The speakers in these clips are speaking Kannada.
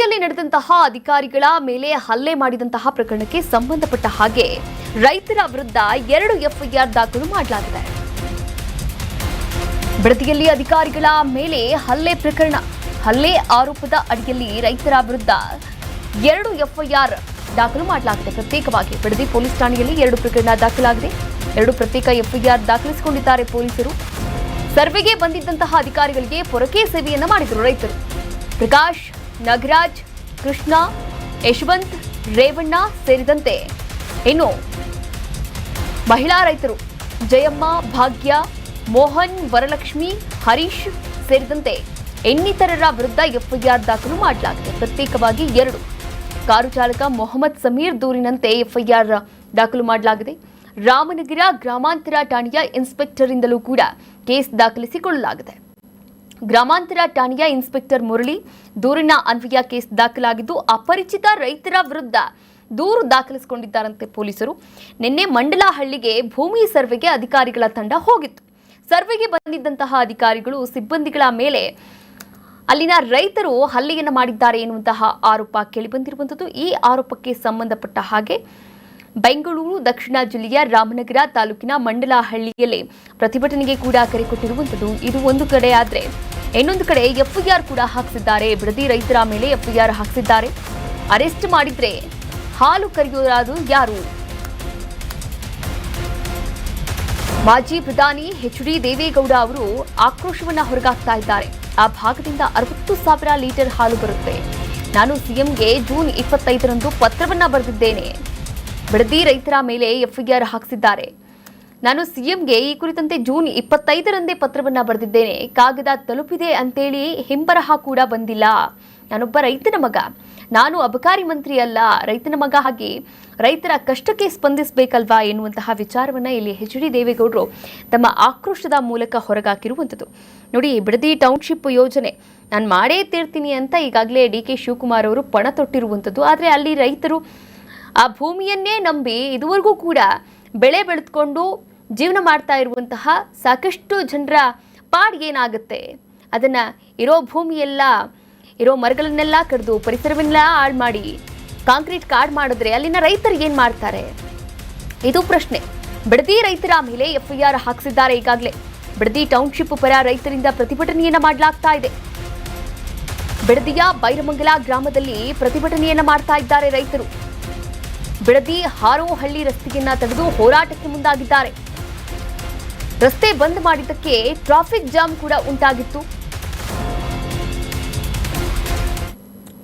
ಬಿಡದಿಯಲ್ಲಿ ನಡೆದಂತಹ ಅಧಿಕಾರಿಗಳ ಮೇಲೆ ಹಲ್ಲೆ ಮಾಡಿದಂತಹ ಪ್ರಕರಣಕ್ಕೆ ಸಂಬಂಧಪಟ್ಟ ಹಾಗೆ ರೈತರ ವಿರುದ್ಧ 2 ಎಫ್ಐಆರ್ ದಾಖಲು ಮಾಡಲಾಗಿದೆ. ಬಿಡದಿಯಲ್ಲಿ ಅಧಿಕಾರಿಗಳ ಮೇಲೆ ಹಲ್ಲೆ ಆರೋಪದ ಅಡಿಯಲ್ಲಿ ರೈತರ ವಿರುದ್ಧ 2 ಎಫ್ಐಆರ್ ದಾಖಲು ಮಾಡಲಾಗಿದೆ. ಪ್ರತ್ಯೇಕವಾಗಿ ಬಿಡದಿ ಪೊಲೀಸ್ ಠಾಣೆಯಲ್ಲಿ 2 ಪ್ರಕರಣ ದಾಖಲಾಗಿದೆ. 2 ಪ್ರತ್ಯೇಕ ಎಫ್ಐಆರ್ ದಾಖಲಿಸಿಕೊಂಡಿದ್ದಾರೆ ಪೊಲೀಸರು. ಸರ್ವೆಗೆ ಬಂದಿದ್ದಂತಹ ಅಧಿಕಾರಿಗಳಿಗೆ ಪೊರಕೆ ಸೇವೆಯನ್ನ ಮಾಡಿದರು ರೈತರು. ಪ್ರಕಾಶ್, ನಾಗರಾಜ್, ಕೃಷ್ಣ, ಯಶವಂತ್, ರೇವಣ್ಣ ಸೇರಿದಂತೆ ಇನ್ನು ಮಹಿಳಾ ರೈತರು ಜಯಮ್ಮ, ಭಾಗ್ಯ, ಮೋಹನ್, ವರಲಕ್ಷ್ಮಿ, ಹರೀಶ್ ಸೇರಿದಂತೆ ಇನ್ನಿತರರ ವಿರುದ್ಧ ಎಫ್ಐಆರ್ ದಾಖಲು ಮಾಡಲಾಗಿದೆ. ಪ್ರತ್ಯೇಕವಾಗಿ 2 ಕಾರು ಚಾಲಕ ಮೊಹಮ್ಮದ್ ಸಮೀರ್ ದೂರಿನಂತೆ ಎಫ್ಐಆರ್ ದಾಖಲು ಮಾಡಲಾಗಿದೆ. ರಾಮನಗರ ಗ್ರಾಮಾಂತರ ಠಾಣೆಯ ಇನ್ಸ್ಪೆಕ್ಟರಿಂದಲೂ ಕೂಡ ಕೇಸ್ ದಾಖಲಿಸಿಕೊಳ್ಳಲಾಗಿದೆ. ಗ್ರಾಮಾಂತರ ಠಾಣೆಯ ಇನ್ಸ್ಪೆಕ್ಟರ್ ಮುರಳಿ ದೂರಿನ ಅನ್ವಯ ಕೇಸ್ ದಾಖಲಾಗಿದ್ದು, ಅಪರಿಚಿತ ರೈತರ ವಿರುದ್ಧ ದೂರು ದಾಖಲಿಸಿಕೊಂಡಿದ್ದಾರಂತೆ ಪೊಲೀಸರು. ನಿನ್ನೆ ಮಂಡಲಹಳ್ಳಿಗೆ ಭೂಮಿ ಸರ್ವೆಗೆ ಅಧಿಕಾರಿಗಳ ತಂಡ ಹೋಗಿತ್ತು. ಸರ್ವೆಗೆ ಬಂದಿದ್ದಂತಹ ಅಧಿಕಾರಿಗಳು ಸಿಬ್ಬಂದಿಗಳ ಮೇಲೆ ಅಲ್ಲಿನ ರೈತರು ಹಲ್ಲೆಯನ್ನು ಮಾಡಿದ್ದಾರೆ ಎನ್ನುವಂತಹ ಆರೋಪ ಕೇಳಿಬಂದಿರುವಂಥದ್ದು. ಈ ಆರೋಪಕ್ಕೆ ಸಂಬಂಧಪಟ್ಟ ಹಾಗೆ ಬೆಂಗಳೂರು ದಕ್ಷಿಣ ಜಿಲ್ಲೆಯ ರಾಮನಗರ ತಾಲೂಕಿನ ಮಂಡಲಹಳ್ಳಿಯಲ್ಲಿ ಪ್ರತಿಭಟನೆಗೆ ಕೂಡ ಕರೆ ಕೊಟ್ಟಿರುವಂಥದ್ದು. ಇದು ಒಂದು ಕಡೆ ಆದರೆ ಇನ್ನೊಂದು ಕಡೆ ಎಫ್ಐಆರ್ ಕೂಡ ಹಾಕಿಸಿದ್ದಾರೆ. ಬಿಡದಿ ರೈತರ ಮೇಲೆ ಎಫ್ಐಆರ್ ಹಾಕಿಸಿದ್ದಾರೆ. ಅರೆಸ್ಟ್ ಮಾಡಿದ್ರೆ ಹಾಲು ಕರೆಯೋರಾದು ಯಾರು? ಮಾಜಿ ಪ್ರಧಾನಿ ಎಚ್.ಡಿ. ದೇವೇಗೌಡ ಅವರು ಆಕ್ರೋಶವನ್ನ ಹೊರಗಾಕ್ತಾ ಇದ್ದಾರೆ. ಆ ಭಾಗದಿಂದ 60,000 ಲೀಟರ್ ಹಾಲು ಬರುತ್ತೆ. ನಾನು ಸಿಎಂಗೆ ಜೂನ್ 25ರಂದು ಪತ್ರವನ್ನ ಬರೆದಿದ್ದೇನೆ. ಬಿಡದಿ ರೈತರ ಮೇಲೆ ಎಫ್ಐಆರ್ ಹಾಕಿಸಿದ್ದಾರೆ. ನಾನು ಸಿಎಂಗೆ ಈ ಕುರಿತಂತೆ ಜೂನ್ 25ರಂದೇ ಪತ್ರವನ್ನ ಬರೆದಿದ್ದೇನೆ. ಕಾಗದ ತಲುಪಿದೆ ಅಂತೇಳಿ ಹಿಂಬರಹ ಕೂಡ ಬಂದಿಲ್ಲ. ನಾನೊಬ್ಬ ರೈತನ ಮಗ, ನಾನು ಅಬಕಾರಿ ಮಂತ್ರಿ ಅಲ್ಲ, ರೈತನ ಮಗ. ಹಾಗೆ ರೈತರ ಕಷ್ಟಕ್ಕೆ ಸ್ಪಂದಿಸಬೇಕಲ್ವಾ ಎನ್ನುವಂತಹ ವಿಚಾರವನ್ನ ಇಲ್ಲಿ ಎಚ್.ಡಿ. ದೇವೇಗೌಡರು ತಮ್ಮ ಆಕ್ರೋಶದ ಮೂಲಕ ಹೊರಗಾಕಿರುವಂಥದ್ದು. ನೋಡಿ, ಬಿಡದಿ ಟೌನ್ಶಿಪ್ ಯೋಜನೆ ನಾನು ಮಾಡೇ ತೀರ್ತೀನಿ ಅಂತ ಈಗಾಗಲೇ ಡಿ.ಕೆ. ಶಿವಕುಮಾರ್ ಅವರು ಪಣ ತೊಟ್ಟಿರುವಂಥದ್ದು. ಆದರೆ ಅಲ್ಲಿ ರೈತರು ಆ ಭೂಮಿಯನ್ನೇ ನಂಬಿ ಇದುವರೆಗೂ ಕೂಡ ಬೆಳೆ ಬೆಳೆದುಕೊಂಡು ಜೀವನ ಮಾಡ್ತಾ ಇರುವಂತಹ ಸಾಕಷ್ಟು ಜನರ ಪಾಡ್ ಏನಾಗುತ್ತೆ? ಅದನ್ನು ಇರೋ ಭೂಮಿಯೆಲ್ಲ, ಇರೋ ಮರಗಳನ್ನೆಲ್ಲ ಕಡಿದು ಪರಿಸರವನ್ನೆಲ್ಲ ಹಾಳು ಮಾಡಿ ಕಾಂಕ್ರೀಟ್ ಕಾಡ್ ಮಾಡಿದ್ರೆ ಅಲ್ಲಿನ ರೈತರು ಏನು ಮಾಡ್ತಾರೆ? ಇದು ಪ್ರಶ್ನೆ. ಬಿಡದಿ ರೈತರ ಮೇಲೆ ಎಫ್ಐಆರ್ ಹಾಕಿಸಿದ್ದಾರೆ. ಈಗಾಗಲೇ ಬಿಡದಿ ಟೌನ್ಶಿಪ್ ಪರ ರೈತರಿಂದ ಪ್ರತಿಭಟನೆಯನ್ನ ಮಾಡಲಾಗ್ತಾ ಇದೆ. ಬಿಡದಿಯ ಬೈರಮಂಗಲ ಗ್ರಾಮದಲ್ಲಿ ಪ್ರತಿಭಟನೆಯನ್ನ ಮಾಡ್ತಾ ಇದ್ದಾರೆ ರೈತರು. ಬಿಡದಿ ಹಾರೋಹಳ್ಳಿ ರಸ್ತೆಯನ್ನ ತಡೆದು ಹೋರಾಟಕ್ಕೆ ಮುಂದಾಗಿದ್ದಾರೆ. ರಸ್ತೆ ಬಂದ್ ಮಾಡಿದ್ದಕ್ಕೆ ಟ್ರಾಫಿಕ್ ಜಾಮ್ ಕೂಡ ಉಂಟಾಗಿತ್ತು.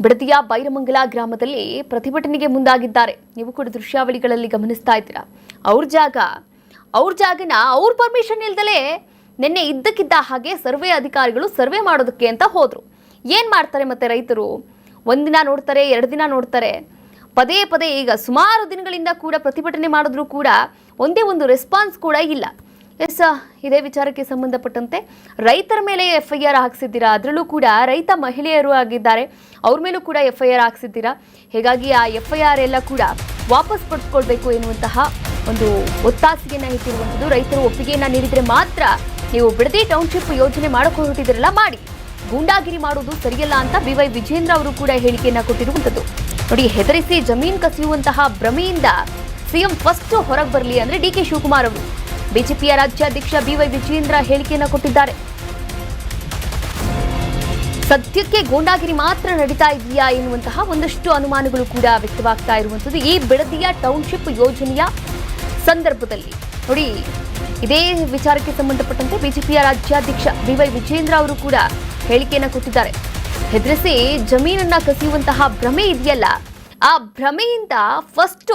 ಬಿಡದಿಯ ಬೈರಮಂಗಲ ಗ್ರಾಮದಲ್ಲಿ ಪ್ರತಿಭಟನೆಗೆ ಮುಂದಾಗಿದ್ದಾರೆ. ನೀವು ಕೂಡ ದೃಶ್ಯಾವಳಿಗಳಲ್ಲಿ ಗಮನಿಸ್ತಾ ಇದ್ದೀರಾ. ಅವ್ರ ಜಾಗನ ಅವ್ರ ಪರ್ಮಿಷನ್ ಇಲ್ದಲೇ ನಿನ್ನೆ ಇದ್ದಕ್ಕಿದ್ದ ಹಾಗೆ ಸರ್ವೆ ಅಧಿಕಾರಿಗಳು ಸರ್ವೆ ಮಾಡೋದಕ್ಕೆ ಅಂತ ಹೋದ್ರು. ಏನ್ ಮಾಡ್ತಾರೆ ಮತ್ತೆ ರೈತರು? ಒಂದಿನ ನೋಡ್ತಾರೆ, 2 ದಿನ ನೋಡ್ತಾರೆ. ಪದೇ ಪದೇ ಈಗ ಸುಮಾರು ದಿನಗಳಿಂದ ಕೂಡ ಪ್ರತಿಭಟನೆ ಮಾಡಿದ್ರೂ ಕೂಡ ಒಂದೇ ಒಂದು ರೆಸ್ಪಾನ್ಸ್ ಕೂಡ ಇಲ್ಲ. ಇದೇ ವಿಚಾರಕ್ಕೆ ಸಂಬಂಧಪಟ್ಟಂತೆ ರೈತರ ಮೇಲೆ ಎಫ್ಐಆರ್ ಹಾಕ್ಸಿದ್ದೀರಾ. ಅದರಲ್ಲೂ ಕೂಡ ರೈತ ಮಹಿಳೆಯರು ಆಗಿದ್ದಾರೆ, ಅವ್ರ ಮೇಲೂ ಕೂಡ ಎಫ್ಐಆರ್ ಹಾಕ್ಸಿದ್ದೀರಾ. ಹೀಗಾಗಿ ಆ ಎಫ್ಐಆರ್ ಎಲ್ಲ ಕೂಡ ವಾಪಸ್ ಪಡೆದುಕೊಳ್ಬೇಕು ಎನ್ನುವಂತಹ ಒಂದು ಒತ್ತಾಸೆಯನ್ನ ಇಟ್ಟಿರುವಂಥದ್ದು. ರೈತರು ಒಪ್ಪಿಗೆಯನ್ನ ನೀಡಿದ್ರೆ ಮಾತ್ರ ನೀವು ಬಿಡದಿ ಟೌನ್ಶಿಪ್ ಯೋಜನೆ ಮಾಡಕ್ಕೆ ಹೊರಟಿದ್ರಲ್ಲ, ಮಾಡಿ. ಗೂಂಡಾಗಿರಿ ಮಾಡೋದು ಸರಿಯಲ್ಲ ಅಂತ BY ವಿಜೇಂದ್ರ ಅವರು ಕೂಡ ಹೇಳಿಕೆಯನ್ನ ಕೊಟ್ಟಿರುವಂಥದ್ದು. ನೋಡಿ, ಹೆದರಿಸಿ ಜಮೀನು ಕಸಿಯುವಂತಹ ಭ್ರಮೆಯಿಂದ ಸಿಎಂ ಫಸ್ಟ್ ಹೊರಗೆ ಬರಲಿ ಅಂದ್ರೆ ಡಿ.ಕೆ. ಶಿವಕುಮಾರ್ ಅವರು. ಬಿಜೆಪಿಯ ರಾಜ್ಯಾಧ್ಯಕ್ಷ BY ವಿಜೇಂದ್ರ ಹೇಳಿಕೆಯನ್ನ ಕೊಟ್ಟಿದ್ದಾರೆ. ಸದ್ಯಕ್ಕೆ ಗೂಂಡಾಗಿರಿ ಮಾತ್ರ ನಡೀತಾ ಇದೆಯಾ ಎನ್ನುವಂತಹ ಒಂದಷ್ಟು ಅನುಮಾನಗಳು ಕೂಡ ವ್ಯಕ್ತವಾಗ್ತಾ ಇರುವಂಥದ್ದು ಈ ಬಿಡದಿಯ ಟೌನ್ಶಿಪ್ ಯೋಜನೆಯ ಸಂದರ್ಭದಲ್ಲಿ. ನೋಡಿ, ಇದೇ ವಿಚಾರಕ್ಕೆ ಸಂಬಂಧಪಟ್ಟಂತೆ ಬಿಜೆಪಿಯ ರಾಜ್ಯಾಧ್ಯಕ್ಷ BY ವಿಜೇಂದ್ರ ಅವರು ಕೂಡ ಹೇಳಿಕೆಯನ್ನ ಕೊಟ್ಟಿದ್ದಾರೆ. ಹೆದರಿಸಿ ಜಮೀನನ್ನ ಕಸಿಯುವಂತಹ ಭ್ರಮೆ ಇದೆಯಲ್ಲ, ಆ ಭ್ರಮೆಯಿಂದ ಫಸ್ಟ್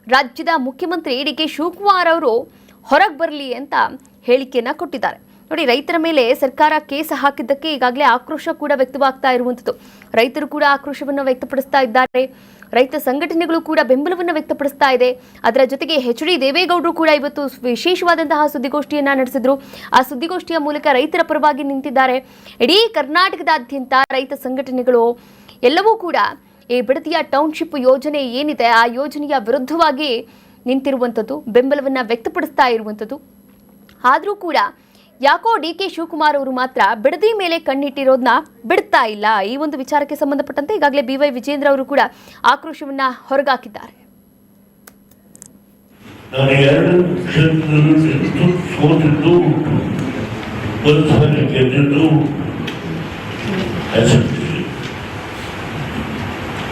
ರಾಜ್ಯದ ಮುಖ್ಯಮಂತ್ರಿ ಡಿ.ಕೆ. ಶಿವಕುಮಾರ್ ಅವರು ಹೊರಗೆ ಬರಲಿ ಅಂತ ಹೇಳಿಕೆಯನ್ನ ಕೊಟ್ಟಿದ್ದಾರೆ. ನೋಡಿ, ರೈತರ ಮೇಲೆ ಸರ್ಕಾರ ಕೇಸ್ ಹಾಕಿದ್ದಕ್ಕೆ ಈಗಾಗಲೇ ಆಕ್ರೋಶ ಕೂಡ ವ್ಯಕ್ತವಾಗ್ತಾ ಇರುವಂಥದ್ದು. ರೈತರು ಕೂಡ ಆಕ್ರೋಶವನ್ನು ವ್ಯಕ್ತಪಡಿಸ್ತಾ ಇದ್ದಾರೆ. ರೈತ ಸಂಘಟನೆಗಳು ಕೂಡ ಬೆಂಬಲವನ್ನು ವ್ಯಕ್ತಪಡಿಸ್ತಾ ಇದೆ. ಅದರ ಜೊತೆಗೆ ಎಚ್.ಡಿ. ದೇವೇಗೌಡರು ಕೂಡ ಇವತ್ತು ವಿಶೇಷವಾದಂತಹ ಸುದ್ದಿಗೋಷ್ಠಿಯನ್ನ ನಡೆಸಿದ್ರು. ಆ ಸುದ್ದಿಗೋಷ್ಠಿಯ ಮೂಲಕ ರೈತರ ಪರವಾಗಿ ನಿಂತಿದ್ದಾರೆ. ಇಡೀ ಕರ್ನಾಟಕದಾದ್ಯಂತ ರೈತ ಸಂಘಟನೆಗಳು ಎಲ್ಲವೂ ಕೂಡ ಈ ಬಿಡದಿಯ ಟೌನ್ಶಿಪ್ ಯೋಜನೆ ಏನಿದೆ ಆ ಯೋಜನೆಯ ವಿರುದ್ಧವಾಗಿ ನಿಂತಿರುವಂಥದ್ದು, ಬೆಂಬಲವನ್ನು ವ್ಯಕ್ತಪಡಿಸ್ತಾ ಇರುವಂಥದ್ದು. ಆದರೂ ಕೂಡ ಯಾಕೋ ಡಿ.ಕೆ. ಶಿವಕುಮಾರ್ ಅವರು ಮಾತ್ರ ಬಿಡದಿ ಮೇಲೆ ಕಣ್ಣಿಟ್ಟಿರೋದನ್ನ ಬಿಡ್ತಾ ಇಲ್ಲ. ಈ ಒಂದು ವಿಚಾರಕ್ಕೆ ಸಂಬಂಧಪಟ್ಟಂತೆ ಈಗಾಗಲೇ ಬಿ.ವೈ. ವಿಜೇಂದ್ರ ಅವರು ಕೂಡ ಆಕ್ರೋಶವನ್ನ ಹೊರಗಾಕಿದ್ದಾರೆ.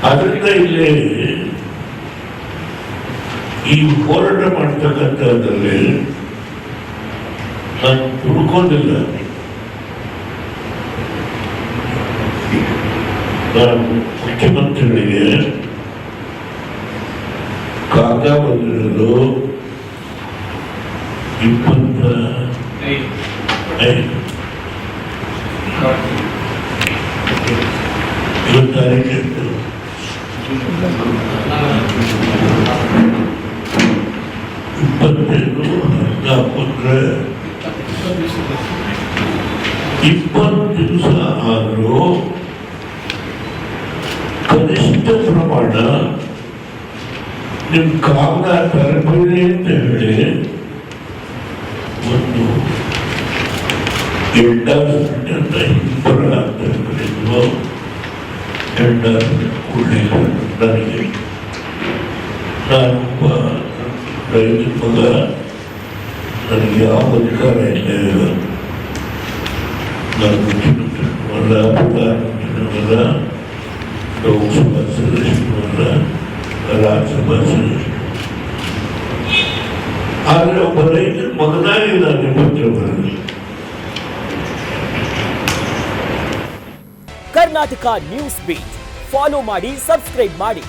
ಅದರಿಂದ ಇಲ್ಲಿ ಈ ಹೋರಾಟ ಮಾಡ್ತಕ್ಕಂಥದ್ರಲ್ಲಿ ನಾನು ತುಡ್ಕೊಂಡಿಲ್ಲ. ನಾನು ಮುಖ್ಯಮಂತ್ರಿಗಳಿಗೆ ಕಾಗದ ಬಂದಿರೋದು 25 ತಾರೀಕು 20 ದಿವಸ ಆದರೂ ಕನಿಷ್ಠ ಪ್ರಮಾಣ ನಿಮ್ಮ ಕಾಗದ ತರಬೇಡಿ ಅಂತ ಹೇಳಿ ಒಂದು ಎಂಡರ್ಮೆಂಟ್ ಅಂತ ಹಿಂಪರ ಆಗ್ತಿದ್ರು. ಎಂಡರ್ಮೆಂಟ್ ಕೊಡಲಿಲ್ಲ ನನಗೆ. ನಾನೊಬ್ಬ ರೈತ ಮಗ, ನನಗೆ ಯಾವ ಅಧಿಕಾರ ಇಲ್ಲ. ನಾನು ಮುಖ್ಯಮಂತ್ರಿನೂ ಅಲ್ಲ, ಪ್ರಧಾನಮಂತ್ರಿನೂ ಅಲ್ಲ, ಲೋಕಸಭಾ ಸದಸ್ಯನೂ ಅಲ್ಲ, ರಾಜ್ಯಸಭಾ ಸದಸ್ಯರು. ಆದರೆ ಒಬ್ಬ ರೈತರ ಮಗನಾಗಿ ನಾನು ಪತ್ರ ಬರಲಿ. ಕರ್ನಾಟಕ ನ್ಯೂಸ್ ಬೀಟ್ ಫಾಲೋ ಮಾಡಿ, ಸಬ್ಸ್ಕ್ರೈಬ್ ಮಾಡಿ.